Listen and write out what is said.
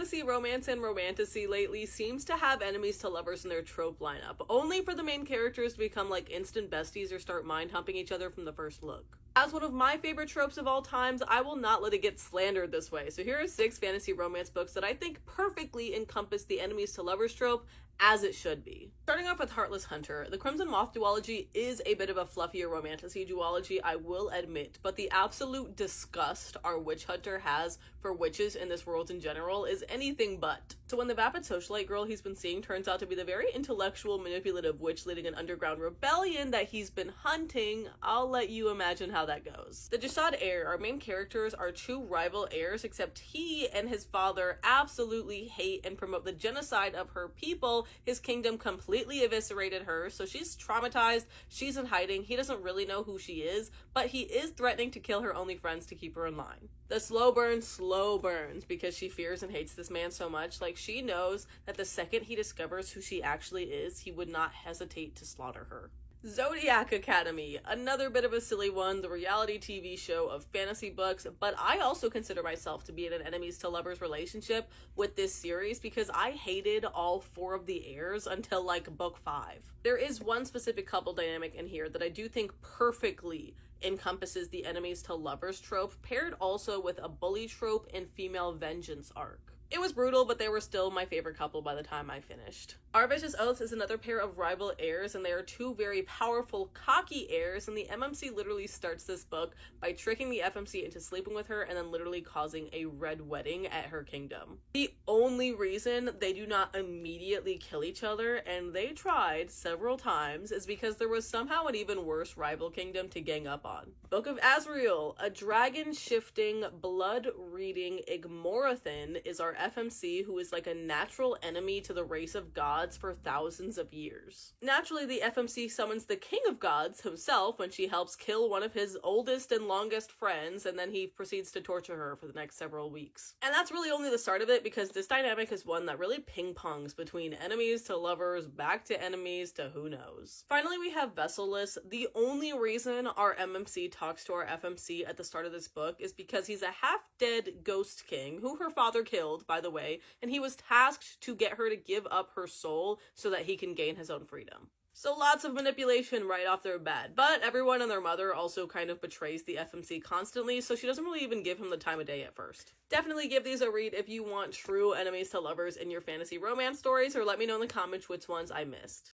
fantasy, romance, and romantasy lately seems to have enemies to lovers in their trope lineup, only for the main characters to become like instant besties or start mind humping each other from the first look. As one of my favorite tropes of all times, I will not let it get slandered this way. So here are 6 fantasy romance books that I think perfectly encompass the enemies to lovers trope as it should be. Starting off with Heartless Hunter, the Crimson Moth duology is a bit of a fluffier romantasy duology, I will admit, but the absolute disgust our witch hunter has for witches in this world in general is anything but. So when the vapid socialite girl he's been seeing turns out to be the very intellectual, manipulative witch leading an underground rebellion that he's been hunting, I'll let you imagine how that goes. The Jasad Heir, our main characters are 2 rival heirs, except he and his father absolutely hate and promote the genocide of her people. His kingdom completely eviscerated her, so she's traumatized, she's in hiding, he doesn't really know who she is, but he is threatening to kill her only friends to keep her in line. The slow burns, because she fears and hates this man so much. Like, she knows that the second he discovers who she actually is, he would not hesitate to slaughter her. Zodiac Academy, another bit of a silly one, the reality TV show of fantasy books, but I also consider myself to be in an enemies to lovers relationship with this series because I hated all 4 of the heirs until like book 5. There is one specific couple dynamic in here that I do think perfectly encompasses the enemies to lovers trope, paired also with a bully trope and female vengeance arc. It was brutal, but they were still my favorite couple by the time I finished. Our Vicious Oaths is another pair of rival heirs, and they are 2 very powerful, cocky heirs, and the MMC literally starts this book by tricking the FMC into sleeping with her and then literally causing a red wedding at her kingdom. The only reason they do not immediately kill each other, and they tried several times, is because there was somehow an even worse rival kingdom to gang up on. Book of Azrael, a dragon-shifting, blood-reading Igmorathin is our FMC, who is like a natural enemy to the race of gods for thousands of years. Naturally, the FMC summons the King of Gods himself when she helps kill one of his oldest and longest friends, and then he proceeds to torture her for the next several weeks. And that's really only the start of it, because this dynamic is one that really ping-pongs between enemies to lovers, back to enemies to who knows. Finally, we have Vesselless. The only reason our MMC talks to our FMC at the start of this book is because he's a half-dead ghost king, who her father killed, by the way, and he was tasked to get her to give up her soul so that he can gain his own freedom. So lots of manipulation right off their bat, but everyone and their mother also kind of betrays the FMC constantly, so she doesn't really even give him the time of day at first. Definitely give these a read if you want true enemies to lovers in your fantasy romance stories, or let me know in the comments which ones I missed.